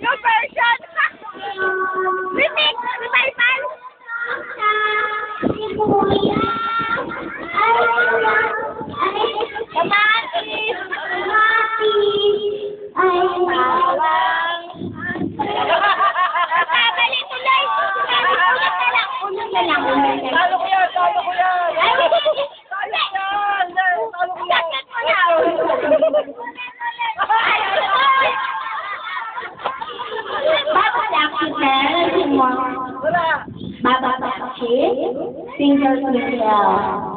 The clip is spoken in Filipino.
Yung version! Remix! Revival! Kamatis! Nakabali tuloy! Unang na lang. Talo ko yan! Talo ko yan! Talo yan! Talo ko yan! Sakit mo na! Baba Blackhead, Wala! Baba Blackhead, Single Single.